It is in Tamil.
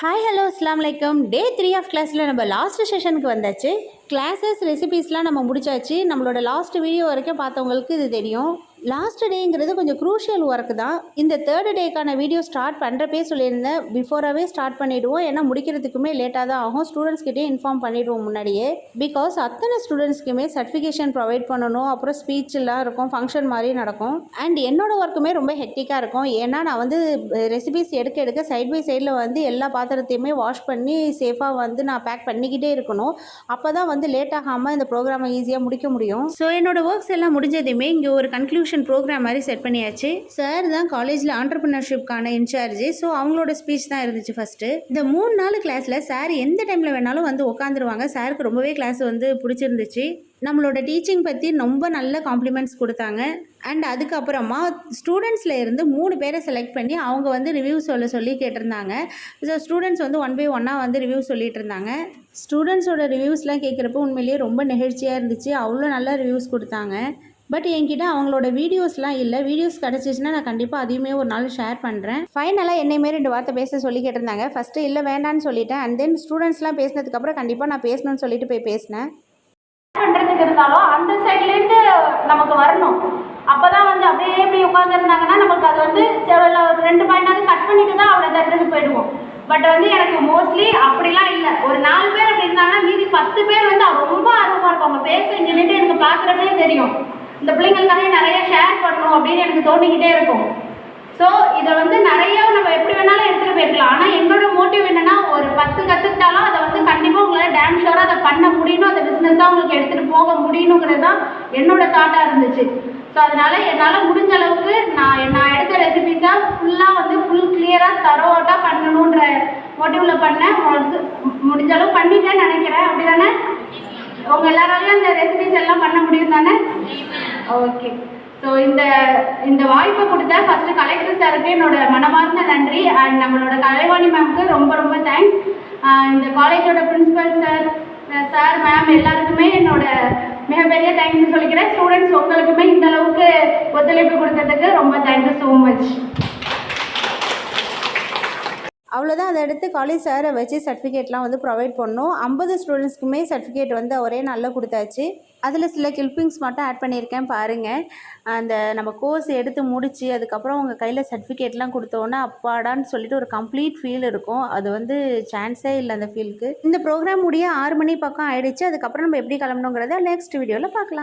ஹாய் ஹலோ அஸ்லாம் வலைக்கம். டே 3 ஆஃப் கிளாஸில் நம்ம லாஸ்ட் செஷனுக்கு வந்தாச்சு. கிளாஸஸ் ரெசிபீஸ்லாம் நம்ம முடிச்சாச்சு. நம்மளோட லாஸ்ட் வீடியோ வரைக்கும் பார்த்தவங்களுக்கு இது தெரியும். லாஸ்ட் டேங்கிறது கொஞ்சம் க்ரூஷியல் ஒர்க் தான். இந்த தேர்ட் டேக்கான வீடியோ ஸ்டார்ட் பண்ணுறப்பே சொல்லியிருந்தேன், பிஃபோராகவே ஸ்டார்ட் பண்ணிவிடுவோம். ஏன்னா முடிக்கிறதுக்குமே லேட்டாக தான் ஆகும். ஸ்டூடெண்ட்ஸ்கிட்டே இன்ஃபார்ம் பண்ணிவிடுவோம் முன்னாடியே. பிகாஸ் அத்தனை ஸ்டூடெண்ட்ஸ்க்குமே சர்டிஃபிகேஷன் ப்ரொவைட் பண்ணணும். அப்புறம் ஸ்பீச்செலாம் இருக்கும், ஃபங்க்ஷன் மாதிரி நடக்கும். அண்ட் என்னோடய ஒர்க்குமே ரொம்ப ஹெக்டிக்காக இருக்கும். ஏன்னா நான் வந்து ரெசிபீஸ் எடுக்க சைட் பை சைடில் வந்து எல்லா பாத்திரத்தையுமே வாஷ் பண்ணி சேஃபாக வந்து நான் பேக் பண்ணிக்கிட்டே இருக்கணும். அப்போ தான் வந்து லேட் ஆகாமல் இந்த ப்ரோக்ராமை ஈஸியாக முடிக்க முடியும். ஸோ என்னோடய ஒர்க்ஸ் எல்லாம் முடிஞ்சதுமே இங்கே ஒரு கன்க்ளூஷன் ப்ரோக்ராம் மாதிரி செட் பண்ணியாச்சு. சார் தான் காலேஜில் ஆண்டர்பிரினர்ஷிப்கான இன்சார்ஜ். ஸோ அவங்களோட ஸ்பீச் தான் இருந்துச்சு ஃபஸ்ட்டு. இந்த 3 நாள் கிளாஸில் சார் எந்த டைமில் வேணாலும் வந்து உட்காந்துருவாங்க. சாருக்கு ரொம்பவே கிளாஸ் வந்து பிடிச்சிருந்துச்சு. நம்மளோட டீச்சிங் பற்றி ரொம்ப நல்ல காம்ப்ளிமெண்ட்ஸ் கொடுத்தாங்க. அண்ட் அதுக்கப்புறமா ஸ்டூடெண்ட்ஸில் இருந்து 3 பேரை செலக்ட் பண்ணி அவங்க வந்து ரிவ்யூ சொல்லி கேட்டிருந்தாங்க. ஸோ ஸ்டூடெண்ட்ஸ் வந்து 1 by 1 வந்து ரிவ்யூ சொல்லிட்டு இருந்தாங்க. ஸ்டூடெண்ட்ஸோட ரிவ்யூஸ்லாம் கேட்குறப்போ உண்மையிலேயே ரொம்ப நெகிழ்ச்சியாக இருந்துச்சு. அவ்வளோ நல்ல ரிவ்யூஸ் கொடுத்தாங்க. பட் என்கிட்ட அவங்களோட வீடியோஸ்லாம் இல்லை. வீடியோஸ் கிடச்சிச்சின்னா நான் கண்டிப்பாக அதையுமே ஒரு நாள் ஷேர் பண்ணுறேன். ஃபைனலாக என்னையுமே 2 வார்த்தை பேச சொல்லி கேட்டிருந்தாங்க. ஃபஸ்ட்டு இல்லை வேண்டான்னு சொல்லிட்டேன். அண்ட் தென் ஸ்டூடெண்ட்ஸ்லாம் பேசினதுக்கப்புறம் கண்டிப்பாக நான் பேசணும்னு சொல்லிட்டு போய் பேசினேன். பண்ணுறதுக்கு இருந்தாலும் அந்த சைட்லேருந்து நமக்கு வரணும். அப்போ தான் வந்து அப்படியே இப்படி உட்காந்துருந்தாங்கன்னா நமக்கு அது வந்து 2 பாயிண்டாவது கட் பண்ணிட்டு தான் அவரை தட்டுறதுக்கு போயிடுவோம். பட் வந்து எனக்கு மோஸ்ட்லி அப்படிலாம் இல்லை. ஒரு 4 பேர் அப்படி இருந்தாங்கன்னா மீதி 10 பேர் வந்து ரொம்ப ஆர்வமாக இருக்கும். அவங்க பேச சொல்லிட்டு எனக்கு பார்க்குறப்பே தெரியும், இந்த பிள்ளைங்களுக்காக நிறைய ஷேர் பண்ணணும் அப்படின்னு எனக்கு தோண்டிக்கிட்டே இருக்கும். ஸோ இதை வந்து நிறைய நம்ம எப்படி வேணாலும் எடுத்துகிட்டு போயிருக்கலாம். ஆனால் என்னோட மோட்டிவ் என்னென்னா, ஒரு 10 கற்றுக்கிட்டாலும் அதை வந்து கண்டிப்பாக உங்களால் டேம் ஷோராக அதை பண்ண முடியணும், அதை பிஸ்னஸாக உங்களுக்கு எடுத்துகிட்டு போக முடியணுங்கிறது தான் என்னோட தாட்டாக இருந்துச்சு. ஸோ அதனால் என்னால் முடிஞ்ச அளவுக்கு நான் எடுத்த ரெசிபிஸை ஃபுல்லாக வந்து ஃபுல் கிளியராக தரோட்டாக பண்ணணுன்ற மோட்டிவில் பண்ணேன். முடிஞ்ச அளவு பண்ணிட்டேன்னு நினைக்கிறேன். அப்படி தானே? உங்கள் எல்லாராலையும் அந்த ரெசிபிஸ் எல்லாம் பண்ண முடியும் தானே? ஓகே. ஸோ இந்த வாய்ப்பை கொடுத்த ஃபஸ்ட்டு கலெக்டர் சாருக்கு என்னோட மனமார்ந்த நன்றி. அண்ட் நம்மளோட கலைவாணி மேம்க்கு ரொம்ப ரொம்ப தேங்க்ஸ். இந்த காலேஜோட பிரின்சிபல் சார் மேம் எல்லாருக்குமே என்னோட மிகப்பெரிய தேங்க்ஸ் சொல்லிக்கிறேன். ஸ்டூடெண்ட்ஸ் உங்களுக்குமே இந்த அளவுக்கு ஒத்துழைப்பு கொடுத்ததுக்கு ரொம்ப தேங்க்யூ ஸோ மச். அவ்வளோதான். அதை எடுத்து காலேஜ் சாரை வச்சு சர்டிஃபிகேட்லாம் வந்து ப்ரொவைட் பண்ணோம். 50 ஸ்டூடெண்ட்ஸ்க்குமே சர்டிஃபிகேட் வந்து ஒரே நாளில் கொடுத்தாச்சு. அதில் சில கிளிப்பிங்ஸ் மட்டும் ஆட் பண்ணியிருக்கேன் பாருங்கள். அந்த நம்ம கோர்ஸ் எடுத்து முடித்து அதுக்கப்புறம் உங்கள் கையில் சர்டிஃபிகேட்லாம் கொடுத்தோன்னா அப்பாடான்னு சொல்லிட்டு ஒரு கம்ப்ளீட் ஃபீல் இருக்கும். அது வந்து சான்ஸே இல்லை அந்த ஃபீலுக்கு. இந்த ப்ரோக்ராம் முடிய 6 மணி பக்கம் ஆகிடுச்சு. அதுக்கப்புறம் நம்ம எப்படி கிளம்பணுங்கிறத நெக்ஸ்ட் வீடியோவில் பார்க்கலாம்.